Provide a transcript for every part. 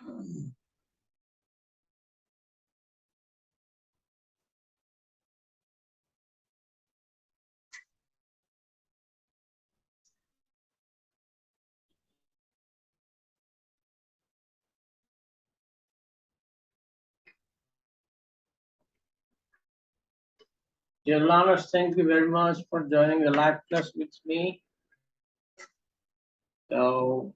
Dear learners, thank you very much for joining the live class with me. So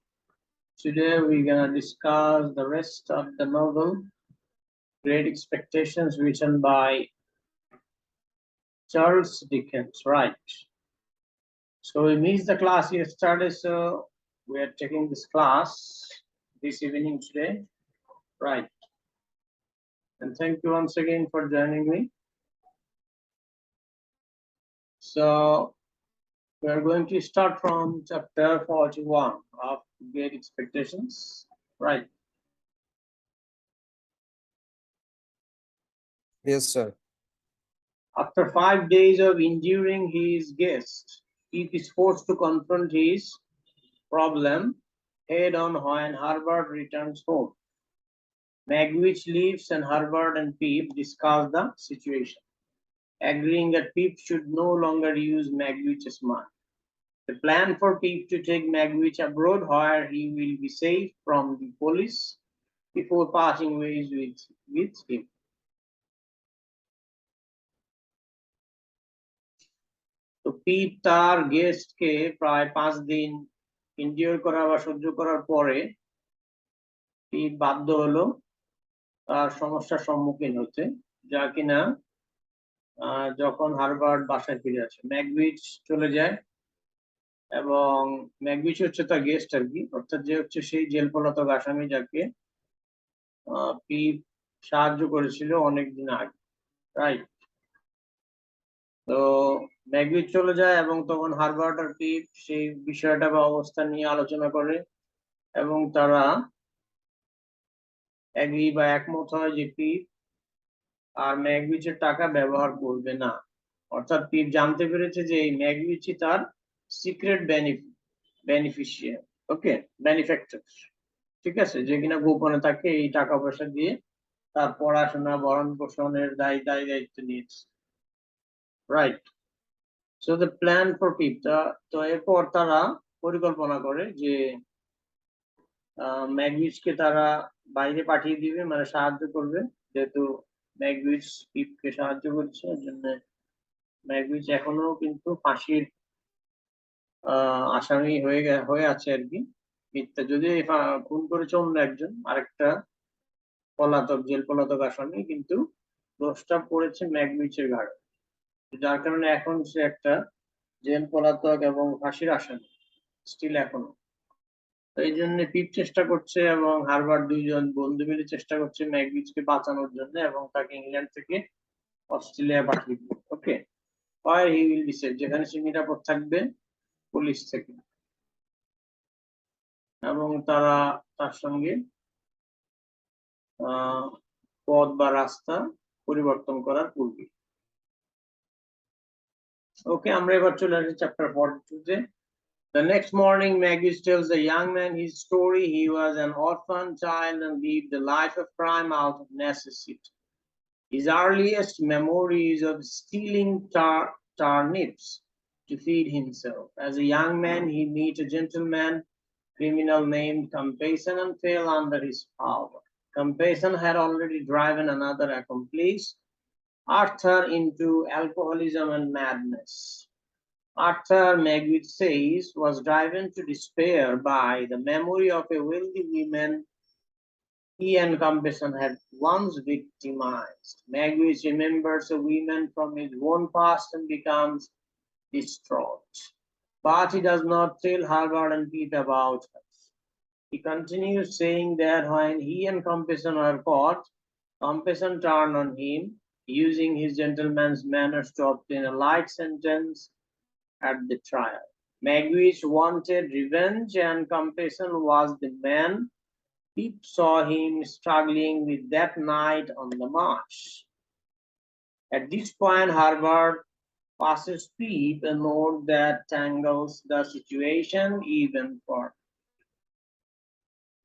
today we're gonna discuss the rest of the novel, Great Expectations, written by Charles Dickens, right? So we missed the class yesterday, so we are taking this class this evening today, right? And thank you once again for joining me. So we are going to start from chapter 41 of Great Expectations, right? Yes, sir. After 5 days of enduring his guest, Pip is forced to confront his problem head on when Herbert returns home. Magwitch leaves and Herbert and Pip discuss the situation, agreeing that Pip should no longer use Magwitch's money. The plan for Pip to take Magwitch abroad where he will be safe from the police before parting ways with him. তো পিট তার গেস্টকে প্রায় 5 দিন ইনডিওর করা বা সহ্য করার পরে পিট বাধ্য হলো তার সমস্যার সম্মুখীন হতে, যা কিনা যখন হারবার্ট বাসায় ফিরে আসে ম্যাগউইচ চলে যায়, এবং ম্যাগউইচ হচ্ছে তার গেস্ট আর কি, অর্থাৎ যে হচ্ছে সেই জেল পলাতক আসামি যাকে পিট সাহায্য করেছিল অনেকদিন আগে, রাইট? তো ম্যাগউইচ চলে যায় এবং তখন হারবার্ট আর পিপ সেই বিষয়টা বা অবস্থা নিয়ে আলোচনা করে এবং তারা একমত হয় যে পিপ আর ম্যাগউইচের টাকা ব্যবহার করবে না। অর্থাৎ পিপ জানতে পেরেছে যে এই ম্যাগউইচই তার সিক্রেট বেনিফিশিয়ারি, ওকে, বেনিফ্যাক্টর, ঠিক আছে, যে কিনা গোপনে তাকে এই টাকা পয়সা দিয়ে তার পড়াশোনা ভরণ পোষণের দায়িত্ব নিয়েছে, right? So the plan for Pip, তো এরপর তারা পরিকল্পনা করে যে ম্যাগউইচকে তারা বাইরে পাঠিয়ে দিবে, মানে সাহায্য করবে, যেহেতু ম্যাগউইচ পিপকে সাহায্য করছে, এর জন্য ম্যাগউইচ এখনো কিন্তু ফাঁসির আসামি হয়ে আছে আর কি, মিথ্যা, যদিও খুন করেছে অন্য একজন, আরেকটা জেল পলাতক আসামি, কিন্তু দোষটা পড়েছে ম্যাগউইচের ঘাড়ে, যার কারণে এখন সে একটা জেল পলাতক এবং ফাঁসির আসামি স্টিল এখনো। তো এই জন্য পিপ চেষ্টা করছে এবং হারবার্ট দুইজন বন্ধু মিলে চেষ্টা করছে ম্যাগউইচকে বাঁচানোর জন্য এবং তাকে ইংল্যান্ড থেকে অস্ট্রেলিয়া পাঠিয়ে দিবে, ওকে, where he will be safe, যেখানে সে নিরাপদ থাকবে পুলিশ থেকে, এবং তারা তার সঙ্গে পথ বা রাস্তা পরিবর্তন করার পূর্বে। ওকে, আমরা এবার চলে আসি chapter 42-তে। The next morning, Magwitch tells the young man his story. He was an orphan child and lived a life of crime out of necessity. His earliest memories of stealing turnips to feed himself. As a young man, he met a gentleman criminal named Compassion and fell under his power. Compassion had already driven another accomplice, Arthur, into alcoholism and madness. Arthur, Magwitch says, was driven to despair by the memory of a wealthy woman he and Compassion had once victimized. Magwitch remembers a woman from his own past and becomes distraught. But he does not tell Herbert and Pip about her. He continues saying that when he and Compassion were caught, Compassion turned on him, using his gentleman's manners to obtain a light sentence at the trial. Magwitch wanted revenge, and Compassion was the man Pip saw him struggling with that night on the marsh. At this point, Herbert passes Pip a note that tangles the situation even further.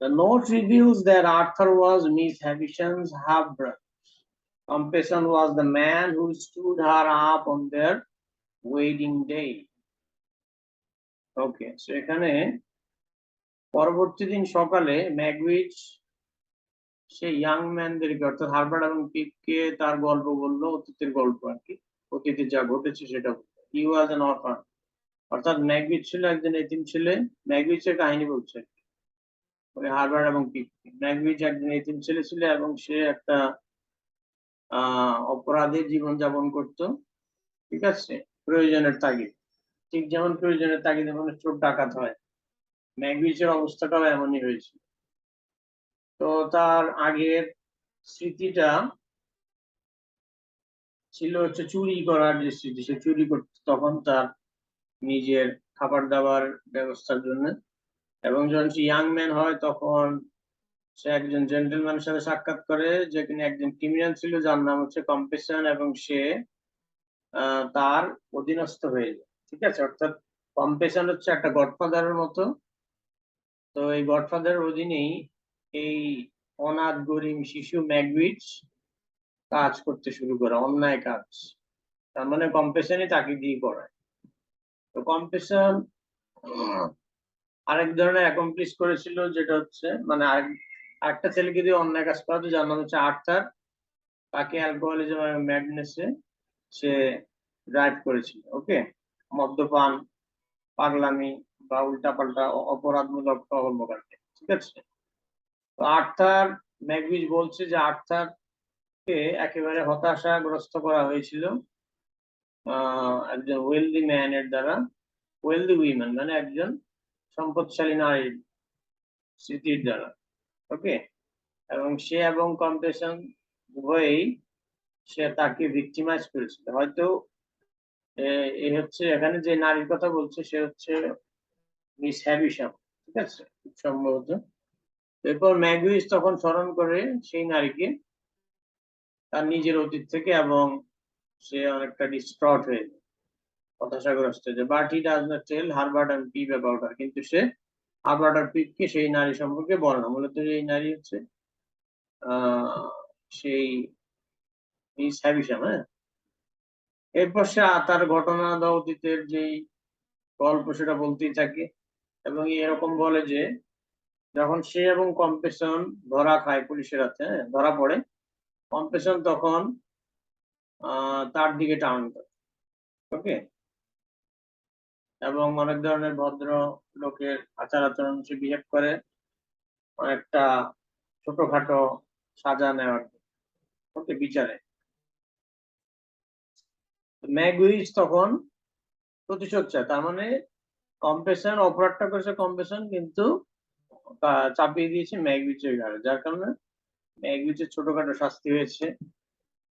The note reveals that Arthur was Miss Havisham's half-brother. Compassion was the man who stood her up on their wedding day. Okay, so এখানে পরবর্তী দিন সকালে ম্যাগউইচ সে young ম্যানদেরকে অর্থাৎ Herbert এবং পিপকে তার গল্প বললো, অতীতের গল্প আর কি, অতীতে যা ঘটেছে সেটা। হি ওয়াজ অ্যান অরফান, অর্থাৎ ম্যাগউইচ ছিল একজন এতিম ছেলে। ম্যাগউইচের কাহিনী বলছে ওই হার্বার্ট এবং পিপকে। ম্যাগউইচ একজন এতিম ছেলে ছিল এবং সে একটা অপরাধে জীবনযাপন করত, ঠিক আছে, প্রয়োজনের তাগিদ। ঠিক যেমন প্রয়োজনের তাগিদে মানুষ চোর ডাকাত হয়, ম্যাগউইচের অবস্থাটাও এমনই হয়েছিল। তো তার আগের স্মৃতিটা ছিল হচ্ছে চুরি করার যে স্মৃতি, সে চুরি করত তখন তার নিজের খাবার দাবার ব্যবস্থার জন্য। এবং যখন সে ইয়াং ম্যান হয় তখন সে একজন জেন্টলম্যানের সাথে সাক্ষাৎ করে, যে কিনা একজন ক্রিমিনাল ছিল যার নাম হচ্ছে কম্পেশন, এবং সে তার অধীনস্থ হয়ে যায়, ঠিক আছে। অর্থাৎ কম্পেশন হচ্ছে একটা গডফাদারের মতো। তো এই গডফাদারের অধীনেই এই অনাথ গরিব শিশু ম্যাগউইচ কাজ করতে শুরু করে, অন্যায় কাজ। তার মানে কম্পেশনই তাকে দিয়ে করায়। তো কম্পেশন আরেক ধরনের অ্যাকমপ্লিশ করেছিল, যেটা হচ্ছে মানে আরেকটা ছেলেকে দিয়ে অন্যায় কাজ করাতো যার নাম হচ্ছে আর্থার। তাকে অ্যালকোহলিজম এবং ম্যাডনেসে সে ড্রাইভ করেছিল। ওকে, মদ্যপান, পাগলামি বা উল্টাপাল্টা অপরাধমূলক কর্মকাণ্ডে, ঠিক আছে। তো আর্থার, ম্যাগউইচ বলছে যে আর্থারকে একেবারে হতাশাগ্রস্ত করা হয়েছিল একজন ওয়েলদি ম্যানের দ্বারা। ওয়েলদি উইমেন মানে একজন সম্পদশালী নারীর স্মৃতির দ্বারা। ওকে, এবং সে এবং কম্পেশন উভয়ই সে তাকে ভিক্টিমাইজ করেছিল। হয়তো এ হচ্ছে এখানে যে নারীর কথা বলছে সে হচ্ছে মিস হ্যাভিশাম, ঠিক আছে, খুব সম্ভবত। এরপর ম্যাগউইচ তখন স্মরণ করে সেই নারীকে তার নিজের অতীত থেকে, এবং সে অনেকটা ডিস্ট্রট হয়ে যায়, হতাশাগ্রস্ত হয়ে যায়। But he does not tell Herbert and Pip about her, কিন্তু সে হার্বার্ট আর পিপকে সেই নারী সম্পর্কে বলে না। মূলত এই নারী হচ্ছে সেই মিস হ্যাভিশাম। হ্যাঁ, এরপর সে তার ঘটনা বা অতীতের যেই গল্প সেটা বলতেই থাকে, এবং এরকম বলে যে যখন সে এবং কম্পেশন ধরা খায় পুলিশের হাতে, হ্যাঁ, ধরা পড়ে, কম্পেশন তখন তার দিকে টার্ন করে। ওকে, এবং অনেক ধরনের ভদ্র লোকের আচার আচরণ সে বিহেভ করে, অনেকটা ছোটখাটো সাজা নেওয়ার। ওকে, বিচারে ম্যাগউইচ তখন প্রতিশোধ চায়। তার মানে কম্পেশন অপরাধটা করেছে কম্পেশন, কিন্তু চাপিয়ে দিয়েছে ম্যাগউইচের ঘাড়ে, যার কারণে ম্যাগউইচের ছোটখাটো শাস্তি হয়েছে।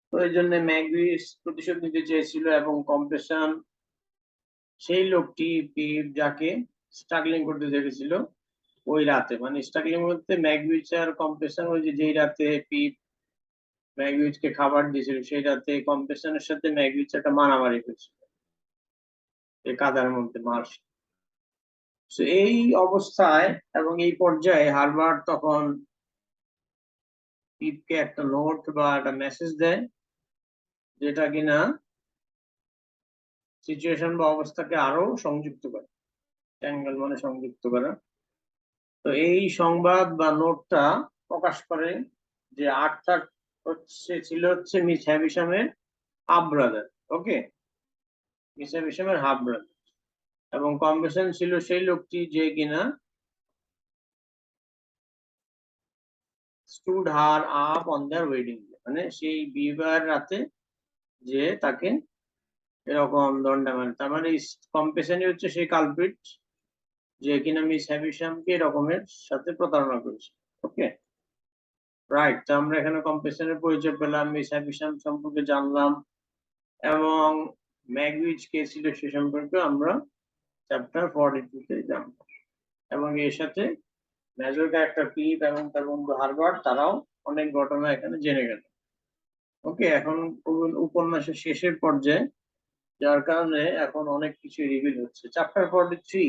তো এই জন্য ম্যাগউইচ প্রতিশোধ নিতে চেয়েছিল, এবং কম্পেশন সেই লোকটি যাকে স্ট্রাগলিং করতে দেখেছিল ওই রাতে, মানে স্ট্রাগলিং বলতে ম্যাগউইচ আর কম্পেশন, ওই যে যেই রাতে পিপ ম্যাগউইচকে খাবার দিয়েছিল সেই রাতে কম্পেশনের সাথে ম্যাগউইচ একটা মারামারি হয়েছিল এই কাদার মধ্যে মার্শ। এই অবস্থায় এবং এই পর্যায়ে হার্বার্ট তখন পিপকে একটা নোট বা একটা মেসেজ দেয়, যেটা কিনা সিচুয়েশন বা অবস্থাকে আরো সংযুক্ত করে, ট্যাঙ্গেল মানে সংযুক্ত করা। তো এই সংবাদ বা নোটটা প্রকাশ করে যে আর্থার ছিল মিস হ্যাভিশামের হাফ ব্রাদার। ওকে, মিস হ্যাভিশামের হাফ ব্রাদার, এবং কম্পেশন ছিল সেই লোকটি যে কিনা stood her up on their wedding day, মানে সেই বিবাহের রাতে যে তাকে এরকম দণ্ডা, মানে তার মানে কম্পেশনই হচ্ছে সেই কালপ্রিট যে কিনা মিস হ্যাভিশামকে এরকমের সাথে প্রতারণা করেছে। ওকে, রাইট। তো আমরা এখানে কম্পেশনের পরিচয় পেলাম, মিস হ্যাভিশাম সম্পর্কে জানলাম, এবং ম্যাগউইচ কে ছিল সে সম্পর্কে আমরা চ্যাপ্টার 42 তে জানলাম। এবং এর সাথে মেজর ক্যারেক্টার পিপ এবং তার বন্ধু হার্বার্ট তারাও অনেক ঘটনা এখানে জেনে গেল। ওকে, এখন উপন্যাসের শেষের পর্যায়ে, যার কারণে এখন অনেক কিছু রিভিল হচ্ছে। Chapter 43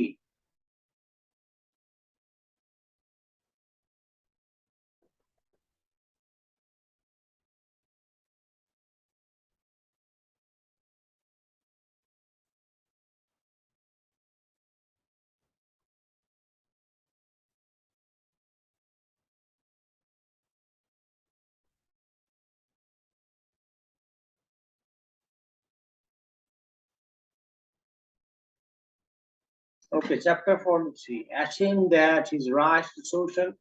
Okay, chapter 43. Ashamed that his rise to social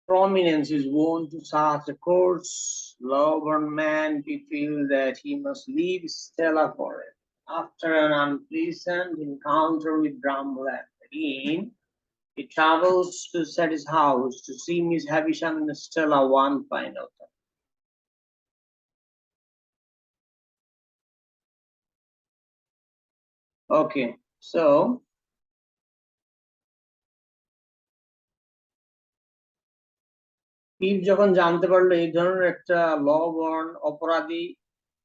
prominence is won to such a course, lowborn man he feels that he must leave Stella for it. After an unpleasant encounter with Bramble and Marine, he travels to Sadie's house to see Miss Havisham and Stella one final time. Okay, so পিপ যখন জানতে পারলো এই ধরনের একটা লবণ অপরাধী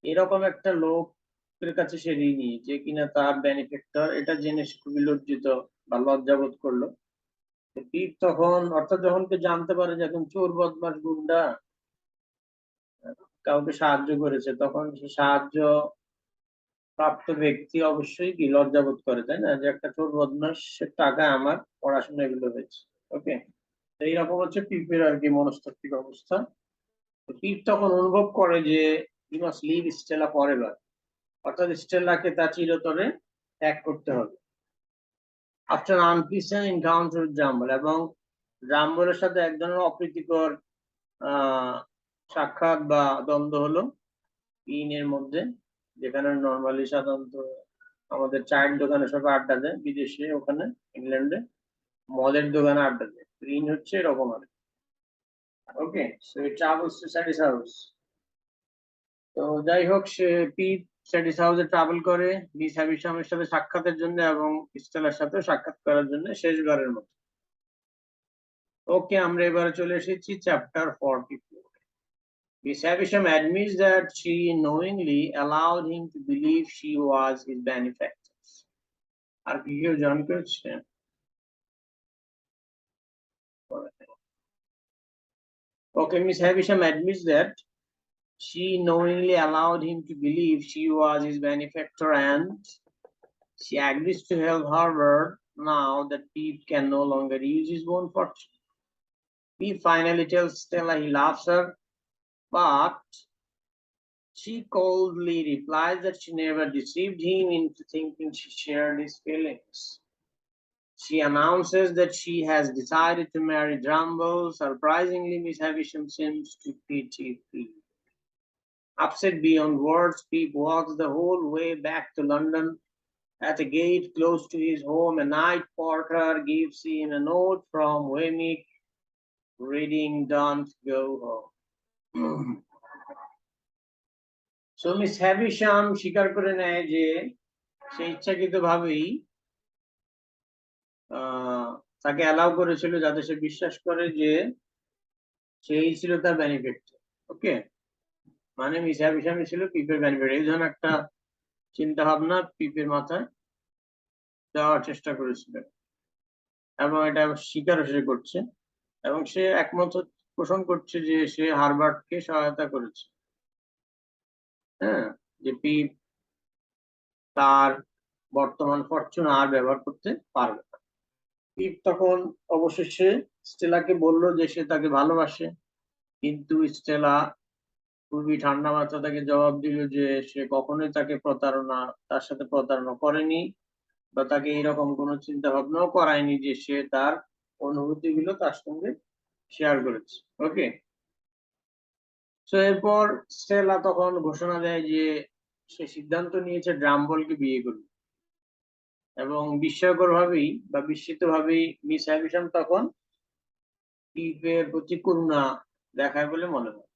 এরকম একটা লোকের কাছে সে ঋণী যে কিনা তার বেনিফিক্টর, এটা জেনে সে খুবই লজ্জিত বা লজ্জাবোধ করলো। পিপ তখন অর্থাৎ যখন কেউ জানতে পারে যে এখন চোর বদমাস গুন্ডা কাউকে সাহায্য করেছে, তখন সে সাহায্য প্রাপ্ত ব্যক্তি অবশ্যই কি লজ্জাবোধ করে, তাই না, যে একটা চোর বদমাসের টাকায় আমার পড়াশোনা এগুলো হয়েছে। ওকে, এইরকম হচ্ছে পিপের আর কি মনস্তাত্ত্বিক অবস্থা। পিপ তখন অনুভব করে যে he must leave Stella forever, অর্থাৎ স্টেলাকে তার চিরতরে ত্যাগ করতে হবে। After unpleasant encounter with Jumble, এবং জাম্বলের সাথে এক ধরনের অপ্রীতিকর সাক্ষাৎ বা দ্বন্দ্ব হলো ইনের মধ্যে, যেখানে নর্মালি সাধারণত আমাদের চায়ের দোকানে সবাই আড্ডা দেয়, বিদেশে ওখানে ইংল্যান্ডে মদের দোকানে আড্ডা দেয়, ইন হচ্ছে এরকম আর। Okay, so it travels to Satis house. তো যাই হোক, সে পিট স্যাডিস হাউসে ট্রাভেল করে মিস হ্যাভিশামের সাথে সাক্ষাতের জন্য এবং স্টেলার সাথে সাক্ষাৎ করার জন্য শেষবারের মতো। ওকে, আমরা এবারে চলে এসেছি chapter 44. Miss Havisham admits that she knowingly allowed him to believe she was his benefactor. আর কি কেউ জয়েন করছে? Okay, Miss Havisham admits that she knowingly allowed him to believe she was his benefactor, and she agrees to help Harvard now that Pete can no longer use his own fortune. Pete finally tells Stella he loves her, but she coldly replies that she never deceived him into thinking she shared his feelings. She announces that she has decided to marry Drumble. Surprisingly, Miss Havisham seems to pity Pete. Upset beyond words, Pete walks the whole way back to London. At a gate close to his home, a night porter gives him a note from Wemmick reading, "Don't go home." So Miss Havisham স্বীকার করে নেয় যে সে ইচ্ছাকৃতভাবেই তাকে allow করেছিল যাতে সে বিশ্বাস করে যে সেই ছিল তার বেনিফিট। ওকে, মানে মিস হ্যাভিশাম ছিল পিপের বেনিফিট, এই ধরনের একটা চিন্তা ভাবনা পিপের মাথায় দেওয়ার চেষ্টা করেছিল, এবং এটা স্বীকারও সে করছে, এবং সে একমত পোষণ করছে যে সে হার্ভার্ডকে সহায়তা করেছে। হ্যাঁ, যে পিপ তার বর্তমান ফরচুন আর ব্যবহার করতে পারবে না। পিপ তখন অবশেষে স্টেলাকে বলল যে সে তাকে ভালোবাসে, কিন্তু স্টেলা খুবই ঠান্ডা মাথা তাকে জবাব দিল যে সে কখনোই তার সাথে প্রতারণা করেনি, বা তাকে এইরকম কোনো চিন্তা ভাবনাও করায়নি যে সে তার অনুভূতি গুলো তার সঙ্গে শেয়ার করেছে। ওকে, তো এরপর স্টেলা তখন ঘোষণা দেয় যে সে সিদ্ধান্ত নিয়েছে ড্রাম্বলকে বিয়ে করবে, এবং বিস্ময়কর ভাবেই বা বিস্মিত ভাবেই মিস হ্যাভিশাম তখন পিপের প্রতি করুণা দেখায় বলে মনে হয়।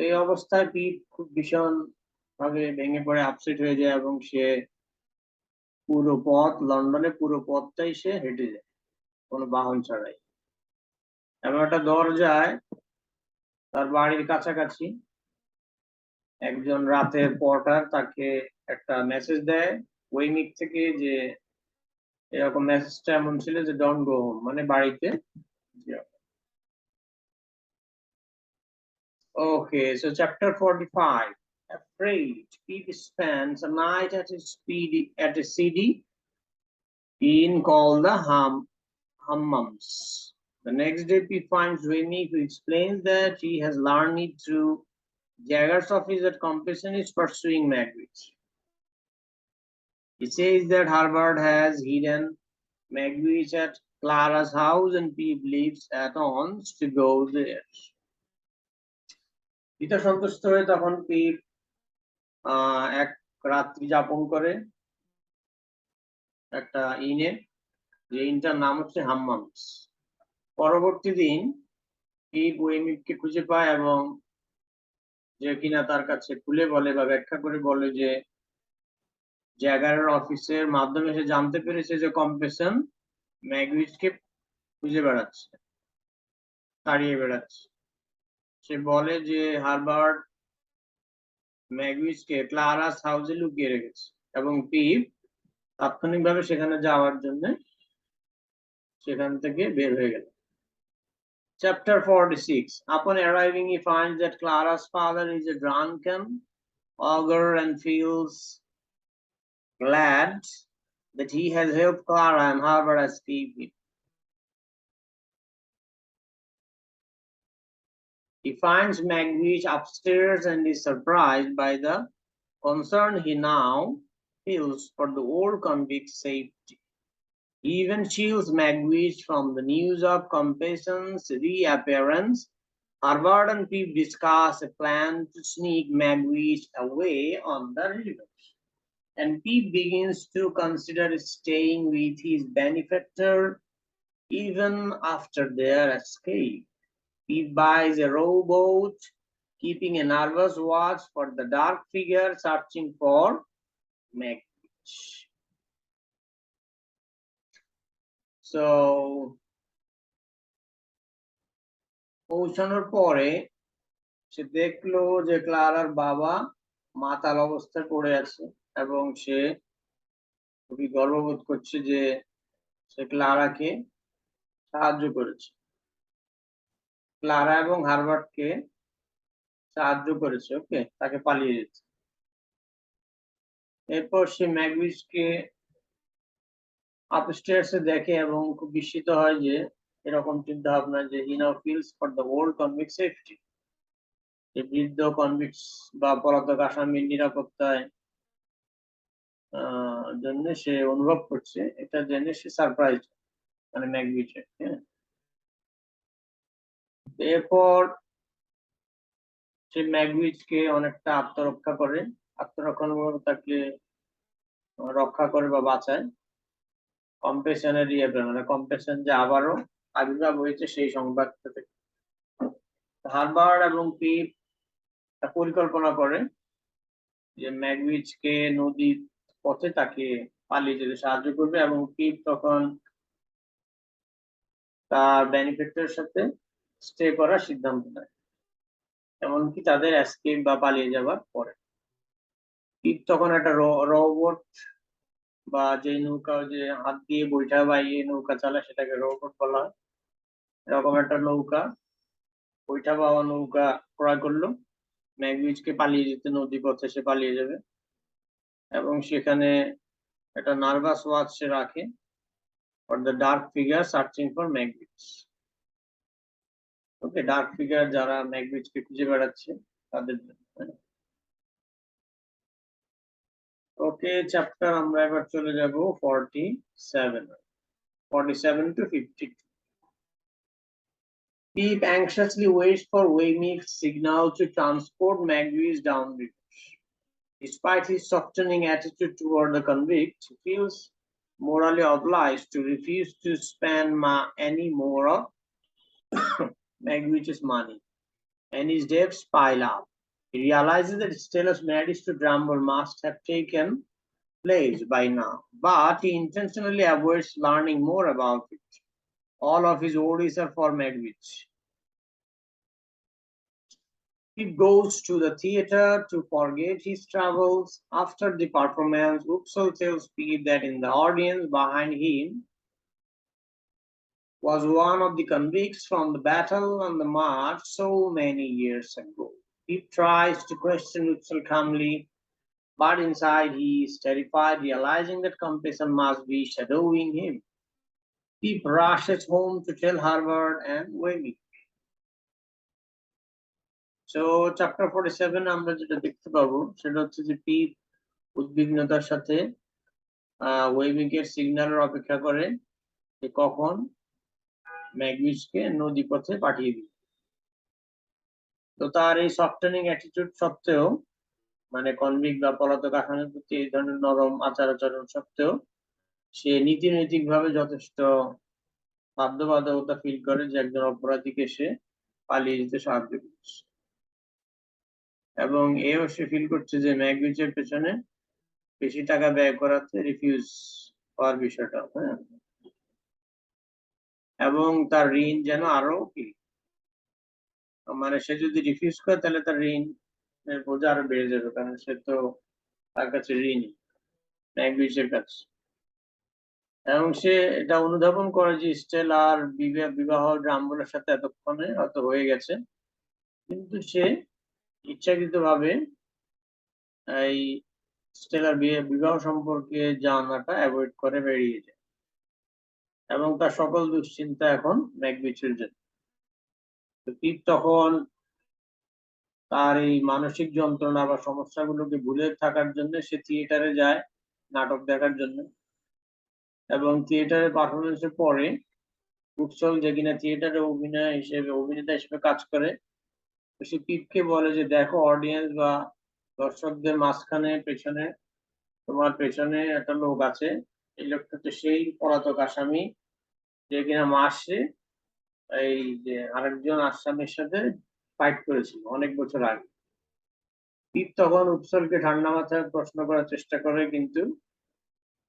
এই অবস্থায় পিপ খুব ভীষণ ভাবে ভেঙে পড়ে, আপসেট হয়ে যায়, এবং সে পুরো পথ লন্ডনে পুরো পথটাই সে হেঁটে যায় কোনো বাহন ছাড়াই, এবং একটা দরজায় তার বাড়ির কাছাকাছি একজন রাতের পর্টার তাকে একটা মেসেজ দেয় ওয়েমিক থেকে, যে এরকম মেসেজটা এমন ছিল যে ডোন্ট গো হোম, মানে বাড়িতে যেও। Okay, so chapter 45. Afraid, Pete spends a night at a seedy inn called the Hammams. The next day, Pete finds Winnie, who explains that he has learned it through Jagger's office that competition is pursuing Magwitch. He says that Harvard has hidden Magwitch at Clara's house and Pip leaves at once to go there. পিতা সন্তুষ্ট হয়ে তখন পিপ এক রাত্রি যাপন করে একটা ইনে, যে ইনটার নাম হচ্ছে হাম্মামস। পরবর্তী দিন পিপ ওয়েমিপকে খুঁজে পায় এবং যে কিনা তার কাছে খুলে বলে বা ব্যাখ্যা করে বলে যে জ্যাগারের অফিসের মাধ্যমে সে জানতে পেরেছে যে কম্পেশন ম্যাগউইচকে খুঁজে বেড়াচ্ছে, তাড়িয়ে বেড়াচ্ছে। সে বলে যে হার্বার্ট ম্যাগউইচকে ক্লারাস হাউসে লুকিয়ে রেখেছে এবং পিপ তাৎক্ষণিকভাবে সেখানে যাওয়ার জন্য সেখান থেকে বের হয়ে গেল। Chapter 46. Upon arriving, he finds that Clara's father is a drunken ogre and feels glad that he has helped Clara and Harvard escape him. He finds Magwitch upstairs and is surprised by the concern he now feels for the old convict's safety. He even shields Magwitch from the news of Compassion's reappearance. Harvard and Pip discuss a plan to sneak Magwitch away on the river, and Pip begins to consider staying with his benefactor even after their escape. Pip buys a rowboat, keeping a nervous watch for the dark figure searching for Magwitch. So, পৌঁছানোর পরে সে দেখলো যে ক্লারার বাবা মাতাল অবস্থায় পড়ে আছে এবং সে খুবই গর্ববোধ করছে যে সে ক্লারাকে সাহায্য করেছে, ক্লারা এবং হার্বার্টকে সাহায্য করেছে, ওকে, তাকে পালিয়ে যেতে। এরপর সে ম্যাগউইচকে আপস্টেয়ার্সে দেখে এবং খুব বিস্মিত হয় যে এরকম চিন্তা ভাবনা যে he now feels for the old convict safety, যে বৃদ্ধ কনভিক্টস বা পলাতক আসামির নিরাপত্তায় জন্য সে অনুভব করছে, এটা জেনে সে সারপ্রাইজ, মানে ম্যাগউইচে। এরপর সে ম্যাগউইচকে অনেকটা আত্মরক্ষা করে, আত্মরক্ষামূলক তাকে রক্ষা করে বা বাঁচায় কম্পেশনের মানে কম্পেশন যে আবারও আবির্ভাব হয়েছে সেই সংবাদটা থেকে। হার্বার্ট এবং পিপ পরিকল্পনা করে যে ম্যাগউইচকে নদীর পথে তাকে পালিয়ে যেতে সাহায্য করবে এবং পিপ তখন তার বেনিফিটের সাথে স্টে করার সিদ্ধান্ত নেয়, এমনকি তাদের এসকেপ বা পালিয়ে যাবার পরে। পিপ তখন একটা রোবট বা যে নৌকা, যে হাত দিয়ে বৈঠা বাইয়ে নৌকা চালায় সেটাকে রোবট বলা হয়, এরকম একটা নৌকা, বৈঠা বাওয়া নৌকা ক্রয় করলো ম্যাগউইচকে পালিয়ে যেতে, নদী পথে সে পালিয়ে যাবে, এবং সেখানে একটা নার্ভাস ওয়াচ সে রাখে for the dark figure searching for Magwitch. Okay, dark figure যারা ম্যাগউইচকে খুঁজে বেড়াচ্ছে তাদের জন্য। ওকে, চ্যাপ্টার আমরা এবার চলে যাব 47 to 52. Pip anxiously waits for Waymeek's signal to transport Magwitch downriver. Despite his softening attitude toward the convict, he feels morally obliged to refuse to spend any more of Magwitch's money, and his debts pile up. He realizes that Stella's marriage to Bramble must have taken place by now, but he intentionally avoids learning more about it. All of his worries are for Magwitch. He goes to the theater to forget his troubles. After the performance, Upsal tells Pete that in the audience behind him was one of the convicts from the battle on the march so many years ago. Pete tries to question Upsal calmly, but inside he is terrified, realizing that Compassion must be shadowing him. Pete rushes home to tell Harvard and Wemmy. So, chapter 47 আমরা যেটা দেখতে পাবো সেটা হচ্ছে যে পিপ উদ্বিগ্নতার সাথে ওয়েমিকের সিগন্যালের অপেক্ষা করে যে কখন ম্যাগউইচকে নদীপথে পাঠিয়ে দিবে। তো তার এই সফটেনিং অ্যাটিটিউড সত্ত্বেও, মানে কনভিক্ট বা পলাতক আসামির প্রতি এই ধরনের নরম আচার আচরণ সত্ত্বেও, সে নীতিনৈতিকভাবে যথেষ্ট বাধ্যবাধকতা ফিল করে যে একজন অপরাধীকে সে পালিয়ে যেতে সাহায্য করছে, এবং এও সে ফিল করছে যে ম্যাগউইচের পেছনে বেশি টাকা ব্যয় করাতে রিফিউজ হওয়ার বিষয়টা, হ্যাঁ, এবং তার ঋণ যেন আরো কি, মানে সে যদি রিফিউজ করে তাহলে তার ঋণ বোঝা আরো বেড়ে যাবে, কারণ সে তো তার কাছে ঋণী ম্যাগউইচের কাছে। এবং সে এটা অনুধাবন করে যে স্টেলার বিবাহ ড্রাম্বলের সাথে এতক্ষণে হয়তো হয়ে গেছে, কিন্তু সে ইচ্ছাকৃতভাবে এই স্টেলার বিবাহ সম্পর্কে জানাটা অ্যাভয়েড করে বেরিয়ে যায়, এবং তার সকল দুশ্চিন্তা এখন ম্যাগউইচের জন্য। পিপ তখন তার এই মানসিক যন্ত্রণা বা সমস্যাগুলোকে ভুলে থাকার জন্য সে থিয়েটারে যায় নাটক দেখার জন্য, এবং থিয়েটারে পারফরমেন্সের পরে উৎসল যে কিনা থিয়েটারে অভিনেতা হিসেবে কাজ করে, তো সে পিপকে বলে যে দেখো অডিয়েন্স বা দর্শকদের মাঝখানে পেছনে, তোমার পেছনে একটা লোক আছে, এই লোকটা তো সেই পলাতক আসামি যে কিনা মাসে এই যে আরেকজন আসামির সাথে ফাইট করেছিল অনেক বছর আগে। পিপ তখন উপসলকে ঠান্ডা মাথায় প্রশ্ন করার চেষ্টা করে, কিন্তু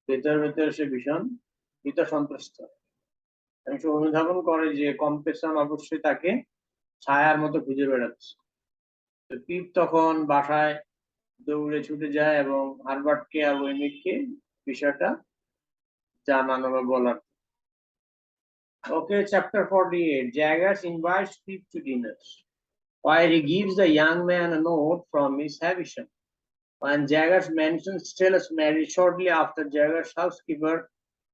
ভেতর ভেতর সে ভীষণ ভীত সন্ত্রস্ত, এবং সে অনুধাবন করে যে কম্পেশন অবশ্যই তাকে ছায়ার মতো খুঁজে বেড়াচ্ছে। তো পিপ তখন বাসায় দৌড়ে ছুটে যায় এবং হারবার্টকে আর ওয়েমিককে বিষয়টা জানানো বা বলার। Okay, chapter 48. Jaggers invites Pip to dinner, while he gives the young man a note from Miss Havisham. When Jaggers mentions Stella's marriage shortly after, Jaggers' housekeeper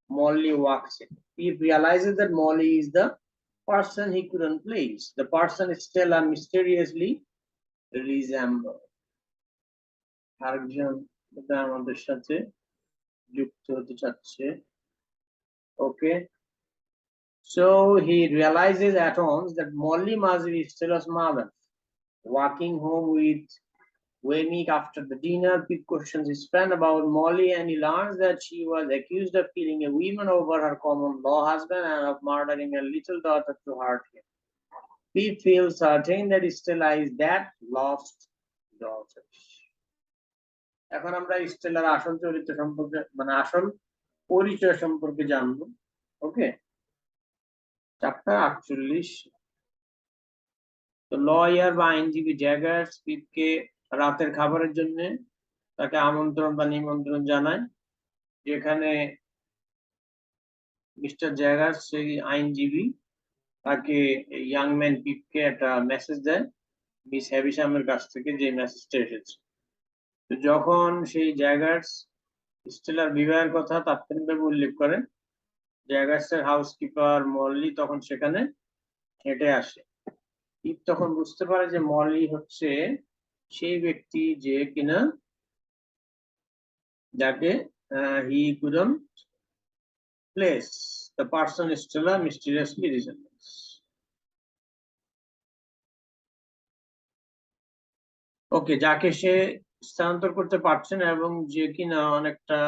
Molly walks in. Pip realizes that Molly is the person he couldn't place, the person Stella mysteriously resembles. আরেকজন আমাদের সাথে যুক্ত হতে চাচ্ছে। Okay. So he realizes at once that Molly must be Stella's mother. Walking home with Waymeek after the dinner, Pip questions his friend about Molly, and he learns that she was accused of killing a woman over her common law husband and of murdering a little daughter to hurt him. Pip feels certain that Stella is that lost daughter. এখন আমরা stellar আসল চরিত্র সম্পর্কে, মানে আসল পরিচয় সম্পর্কে জানবো। ওকে, চ্যাপ্টার 48। তো লয়ার বা আইনজীবী জ্যাগার্স পিপকে রাতের খাবারের জন্য তাকে আমন্ত্রণ বা নিমন্ত্রণ জানায়, যেখানে মিস্টার জ্যাগার্স সেই আইনজীবী তাকে ইয়াং ম্যান পিপকে একটা মেসেজ দেয় মিস হ্যাভিশামের কাছ থেকে, যে মেসেজটা এসেছে। তো যখন সেই জ্যাগার্স স্টেলার বিবাহের কথা তাৎক্ষণিকভাবে উল্লেখ করে, জ্যাগার্সের হাউসকিপার মলি তখন সেখানে হেঁটে আসে। পিপ তখন বুঝতে পারে যে মলি হচ্ছে সেই ব্যক্তি যে কিনা যাকে he couldn't place, the person Stella mysteriously resembles. ওকে, যাকে সে স্থানান্তর করতে পারছে না এবং যে কিনা অনেকটা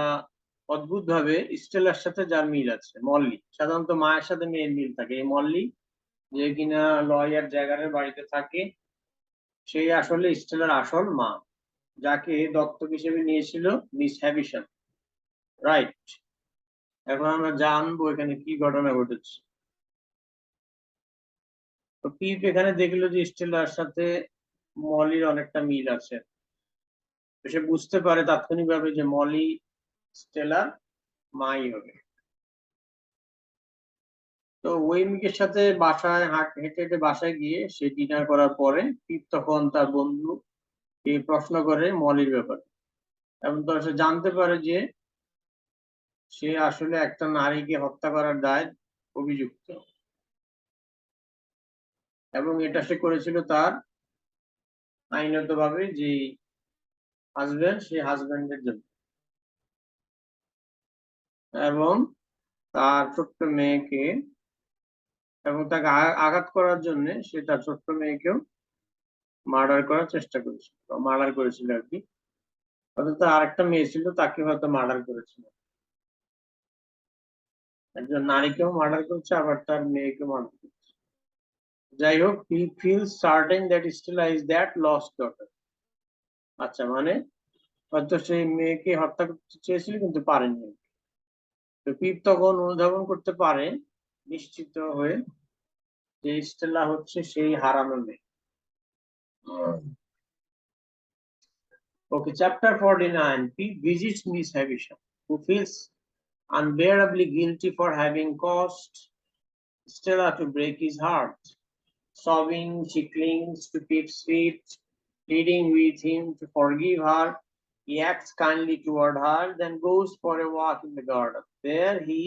অদ্ভুত ভাবে স্টেলার সাথে যার মিল আছে, মল্লি। সাধারণত মায়ের সাথে মেয়ের মিল থাকে। এই মল্লি যে কিনা লয়ার জ্যাগারের বাড়িতে থাকে, সেই আসলে স্টেলার আসল মা, যাকে দত্তক হিসেবে নিয়েছিল মিস হ্যাভিশন। রাইট, এখন আমরা জানবো এখানে কি ঘটনা ঘটেছে। তো পিপ এখানে দেখলো যে স্টেলার সাথে মলির অনেকটা মিল আছে, তো সে বুঝতে পারে তাৎক্ষণিকভাবে যে মলি স্টেলার মাই হবে। তো ওয়েমিকের সাথে বাসায় হেঁটে হেঁটে বাসায় গিয়ে সে ডিনার করার পরে পিপ তখন তার বন্ধু প্রশ্ন করে মলির ব্যাপারে, এবং তখন সে জানতে পারে যে সে আসলে একটা নারীকে হত্যা করার দায় অভিযুক্ত, এবং এটা সে করেছিল তার আইনত ভাবে যে হাজবেন্ড, সেই হাজবেন্ডের জন্য। এবং তার ছোট্ট মেয়েকে এবং তাকে আঘাত করার জন্য সে তার ছোট্ট মেয়েকেও মার্ডার করার চেষ্টা করেছিল, মার্ডার করেছিল আর কি। অর্থাৎ আরেকটা মেয়ে ছিল, তাকে হয়তো মার্ডার করেছিল। একজন নারীকেও মার্ডার করছে, আবার তার মেয়েকেও মার্ডার করছে। যাই হোক, he feels certain that Stella is that lost daughter. আচ্ছা, মানে হয়তো সেই মেয়েকে হত্যা করতে চেয়েছিল কিন্তু পারেনি। তো পিপ তখন অনুধাবন করতে পারে নিশ্চিত হয়ে যে স্টেলা হচ্ছে সেই হারানো মেয়ে। Okay, chapter 49. Pip visits Miss Havisham, who feels unbearably guilty for having caused Stella to break his heart. Sobbing, she clings to Pip's feet, pleading with him to forgive her. He acts kindly toward her, then goes for a walk in the garden. There he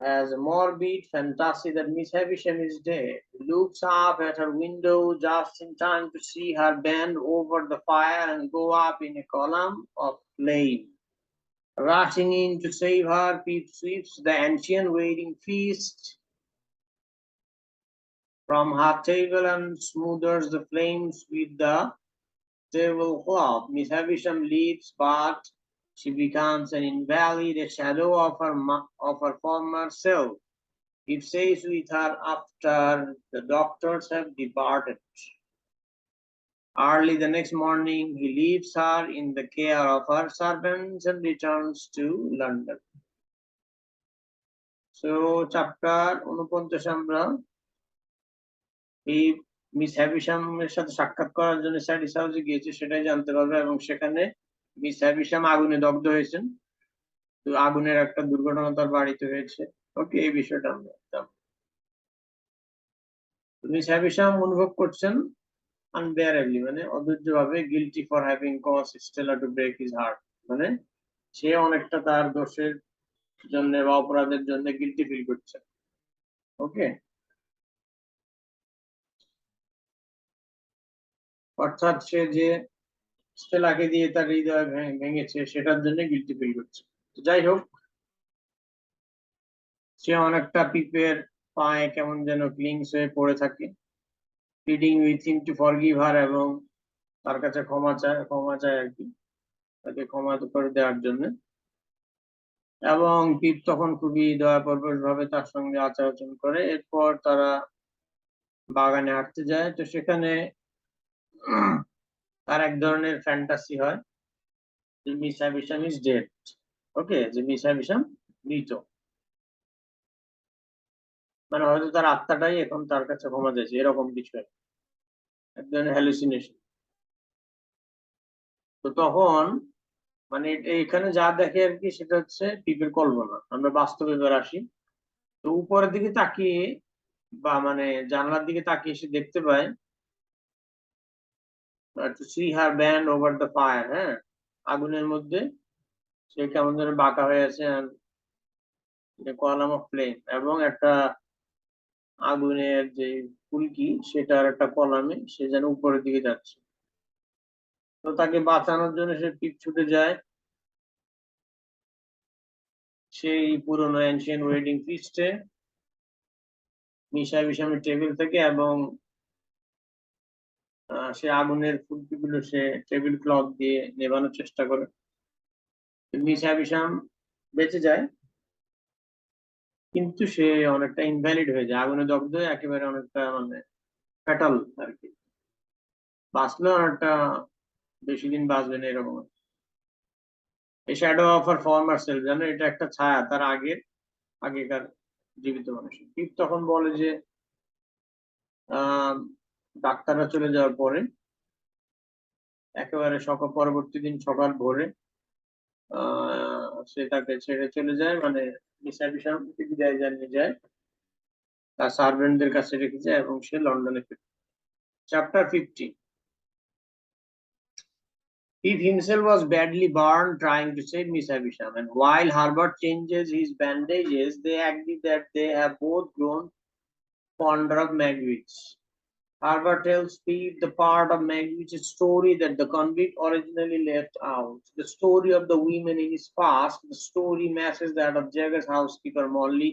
has a morbid fantasy that Miss Havisham is dead. He looks up at her window just in time to see her bend over the fire and go up in a column of flame. Rushing in to save her, Pip sweeps the ancient waiting feast from her table and smothers the flames with the tablecloth. Miss Havisham leaves, but she becomes an invalid, a shadow of her former self. It stays with her after the doctors have departed. Early the next morning, he leaves her in the care of her servants and returns to London. So, chapter 49 আমরা এই miss হ্যাভিশামের সাথে সাক্ষাৎ করার জন্য study হাউসে গিয়েছে সেটাই জানতে পারবে, এবং সেখানে মিস হ্যাভিশাম আগুনে দগ্ধ হয়েছেন। তো আগুনের একটা দুর্ঘটনা তার বাড়িতে হয়েছে। ওকে, এই বিষয়টা আমরা জানতাম। মিস হ্যাভিশাম অনুভব করছেন আনবেয়ারেবলি, মানে অধৈর্য ভাবে, guilty for having cause Stella to break his heart, মানে সে অনেকটা তার দোষের জন্য বা অপরাধের জন্য গিলটি ফিল করছে। ওকে, অর্থাৎ সে যে স্টেলাকে দিয়ে তার হৃদয় ভেঙেছে সেটার জন্য গিলটি ফিল করছে। যাই হোক, সে অনেকটা পিপের পায়ে কেমন যেন ক্লিংস হয়ে পড়ে থাকে, pleading with him to forgive her, এবং তার কাছে ক্ষমা চায় আর কি, তাকে ক্ষমা করে দেওয়ার জন্য। এবং পিপ তখন খুবই দয়াপরবশ ভাবে তার সঙ্গে আচার আচরণ করে। এরপর তারা বাগানে হাঁটতে যায়। তো সেখানে তার এক ধরনের ফ্যান্টাসি হয় যে মিস হ্যাভিশাম ইজ ডেড। ওকে, যে মিস হ্যাভিশাম মৃত, মানে হয়তো তার আত্মাটাই এখন তার কাছে ক্ষমা চাইছে, এরকম কিছু এক ধরনের হ্যালুসিনেশন। তো তখন মানে এখানে যা দেখে আর কি, সেটা হচ্ছে পিপের কল্পনা। আমরা বাস্তবে এবার আসি। তো উপরের দিকে তাকিয়ে বা মানে জানলার দিকে তাকিয়ে সে দেখতে পায় to see her bend over the fire, হ্যাঁ, আগুনের মধ্যে সে কেমন যেন বাঁকা হয়ে আছে, কলাম অফ ফ্লেম, এবং একটা আগুনের যে ফুলকি সেটার একটা কলামে সে যেন উপরের দিকে যাচ্ছে। তো তাকে বাঁচানোর জন্য সে পিপ ছুটে যায় সেই পুরোনো এনশিয়েন্ট ওয়েডিং ফিস্টে, মিশা বিষামের টেবিল থেকে, এবং সে আগুনের ফুলকিগুলো সে টেবিল ক্লথ দিয়ে নেভানোর চেষ্টা করে। মিশা বিষাম বেঁচে যায়, কিন্তু সে অনেকটা ইনভ্যালিড হয়ে যায়, আগুনে দগ্ধ হয়ে একেবারে অনেকটা মানে ফ্যাটাল আর কি। বাঁচলেও অনেকটা বেশি দিন বাঁচবে না এরকম। এই shadow of her former self, জানো, এটা একটা ছায়া তার আগেকার জীবিত মানুষের। পিপ তখন বলে যে আহ ডাক্তাররা চলে যাওয়ার পরে একেবারে পরবর্তী দিন সকাল ভোরে সে তাকে ছেড়ে চলে যায়, মানে মিশা বিষাম বিদায় জানিয়ে যায়, তার সার্ভেন্টদের কাছে রেখে যায়, এবং সে লন্ডনে ফিরে। Chapter 50. Pip himself was badly burned trying to save Miss Havisham, and while Herbert changes his bandages, they agree that they have both grown fonder of Magwitch. Harvard tells Pete the part of Magwitch's story that the convict originally left out. The story of the women in his past, the story matches that of Jagger's housekeeper Molly.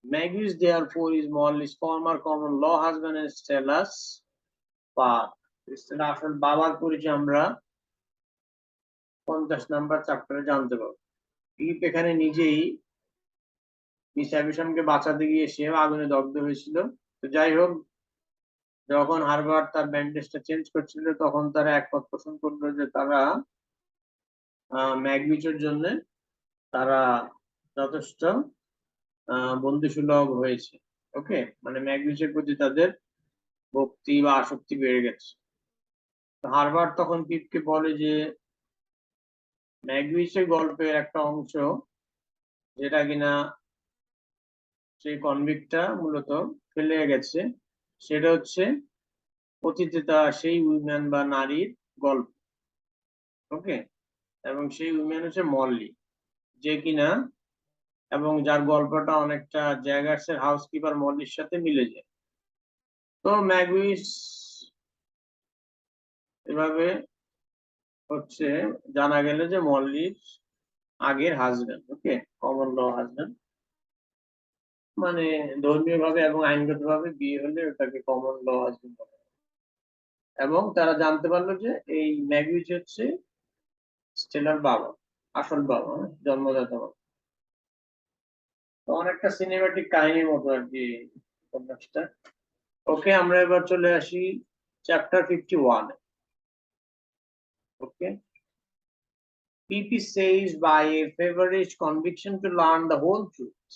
Magwitch, therefore, is Molly's former common law husband and Stella's father. Stella আসল বাবার পরিচয় আমরা 50 নম্বর চ্যাপ্টারে জানতে পারবো। পিপ এখানে নিজেই miss হ্যাভিশামকে বাঁচাতে গিয়ে সেও আগুনে দগ্ধ হয়েছিল। তো যাই হোক, যখন হার্ভার্ড তার ব্যান্ডেজটা চেঞ্জ করছিল তখন তারা একমত পোষণ করলো যে তারা ম্যাগউইচের জন্য তারা যথেষ্ট বন্ধুসুলভ হয়েছে। ওকে, মানে ম্যাগউইচের প্রতি তাদের ভক্তি বা আসক্তি বেড়ে গেছে। হার্ভার্ড তখন পিপকে বলে যে ম্যাগউইচের গল্পের একটা অংশ যেটা কিনা সেই কনভিক্টটা মূলত ফেলে গেছে, সেটা হচ্ছে পতিতা সেই উইমেন বা নারীর গল্প। ওকে, এবং সেই উইমেন হচ্ছে মল্লি, যে কিনা এবং যার গল্পটা অনেকটা জ্যাগার্সের হাউসকিপার মল্লির সাথে মিলে যায়। তো ম্যাগউইচ এভাবে হচ্ছে জানা গেল যে মল্লির আগের হাজবেন্ড, ওকে, কমন ল হাজবেন্ড, মানে ধর্মীয় ভাবে এবং আইনগত ভাবে বিয়ে হলে ওটাকে কমন ল হাজবেন্ড বলে। এবং তারা জানতে পারলো যে এই ম্যাগউইচ হচ্ছে স্টেলার বাবা, আসল বাবা, জন্মদাতা বাবা। তো অনেকটা সিনেমাটিক কাহিনীর মতো আর কি উপন্যাসটা। ওকে, আমরা এবার চলে আসি chapter 51। Okay, PP says by a feverish conviction to learn the whole truth.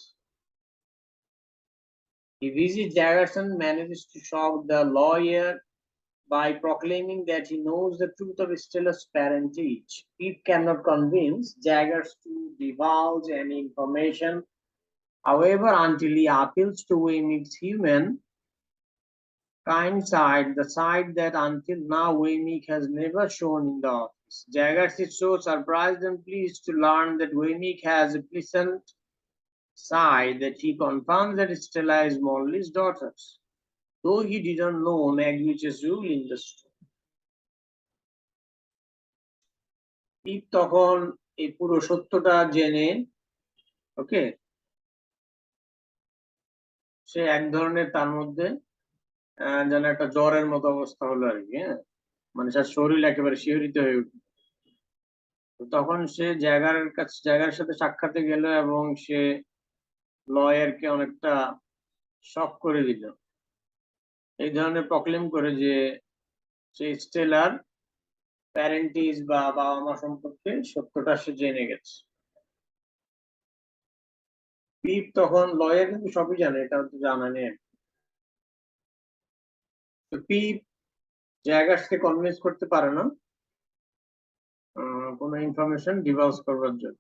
He visits Jaggers and manages to shock the lawyer by proclaiming that he knows the truth of Stella's parentage. Pete cannot convince Jaggers to divulge any information, however, until he appeals to Waymeek's human kind side, the side that until now Waymeek has never shown in the office. Jaggers is so surprised and pleased to learn that Waymeek has a pleasant side that he confirms that Stella is Molly's daughter, though he didn't know Magwitch's rule in the store. Pete তখন এই পুরো সত্যটা জেনে, ওকে, সে এক ধরনের তার মধ্যে যেন একটা জ্বরের মতো অবস্থা হলো আর কি, হ্যাঁ, মানে তার শরীর একেবারে শিহরিত হয়ে উঠল। তখন সে জায়গার সাথে সাক্ষাতে গেল এবং সে লয়ারকে অনেকটা শক করে দিল, এই ধরনের প্রক্লেম করে যে সে স্টেলার প্যারেন্টিজ বা বাবা মা সম্পর্কে সত্যটা সে জেনে গেছে। পিপ তখন, লয়ার কিন্তু সবই জানে, এটা তো জানা নেই। তো পিপ জায়গাকে কনভিন্স করতে পারে না কোনো ইনফরমেশন ডিভালজ করবার জন্য,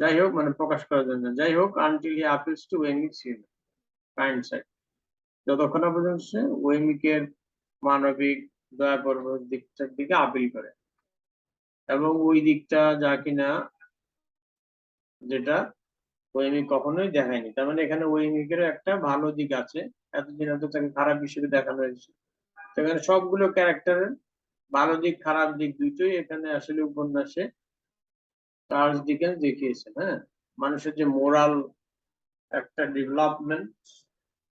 যাই হোক, মানে প্রকাশ করার জন্য, যাই হোক, until he appeals to Wemmick kind side, যতক্ষণ না পর্যন্ত সে ওয়েমিকের মানবিক দয়াপরবশ দিকটার দিকে আপিল করে, এবং ওই দিকটা যা কিনা যেটা ওয়েমিক কখনোই দেখায়নি। তার মানে এখানে ওয়েমিকেরও একটা ভালো দিক আছে, এতদিন হয়তো তাকে খারাপ হিসেবে দেখানো হয়েছে। সেখানে সবগুলো ক্যারেক্টারের ভালো দিক খারাপ দিক দুটোই এখানে আসলে উপন্যাসে চার্লস ডিকেন্স দেখিয়েছেন। হ্যাঁ, মানুষের যে মোরাল একটা ডেভেলপমেন্ট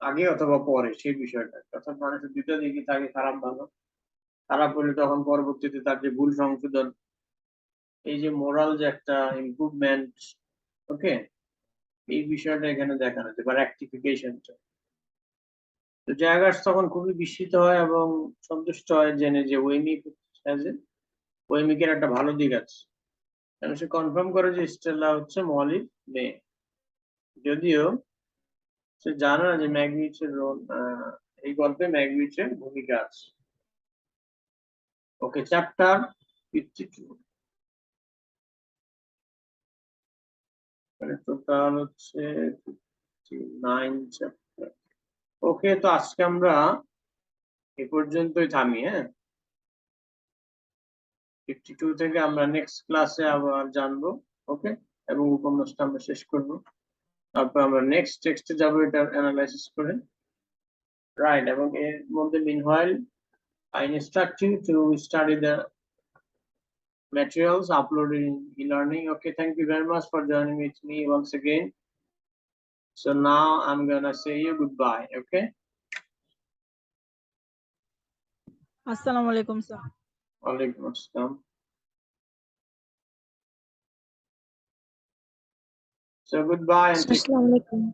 আগে অথবা পরে সেই বিষয়টা, অর্থাৎ মানুষের দুটো দিকই থাকে, খারাপ ভালো। খারাপ হলে তখন পরবর্তীতে তার যে ভুল সংশোধন, এই যে মোরাল যে একটা ইমপ্রুভমেন্ট, ওকে, এই বিষয়টা এখানে দেখানো হচ্ছে বা রেকটিফিকেশনটা। তো জায়াগার্স তখন খুবই বিস্মিত হয় এবং সন্তুষ্ট হয় জেনে যে ওয়েমিকের একটা ভালো দিক আছে, কারণ সে কনফার্ম করে যে স্টেলা হচ্ছে মলির মেয়ে, যদিও সে জানে না যে ম্যাগউইচের রোল, এই গল্পে ম্যাগউইচের ভূমিকা আছে। ওকে, চ্যাপ্টার 52, মানে টোটাল হচ্ছে 59 চ্যাপ্টার। ওকে, তো আজকে আমরা এ পর্যন্তই থামি। হ্যাঁ, 52 থেকে আমরা নেক্সট ক্লাসে আবার জানবো। ওকে, এবং উপন্যাসটা আমরা শেষ করবো, তারপর আমরা নেক্সট টেক্সটে যাবো এটা অ্যানালাইসিস করে। Right. Meanwhile, I instruct you to study the materials uploaded in e-learning. Okay, thank you very much for joining with me once again. So now I'm gonna say you goodbye. Okay. Assalamu alaikum, sir. Walaikum assalam. So goodbye and take care. Assalamu alaikum.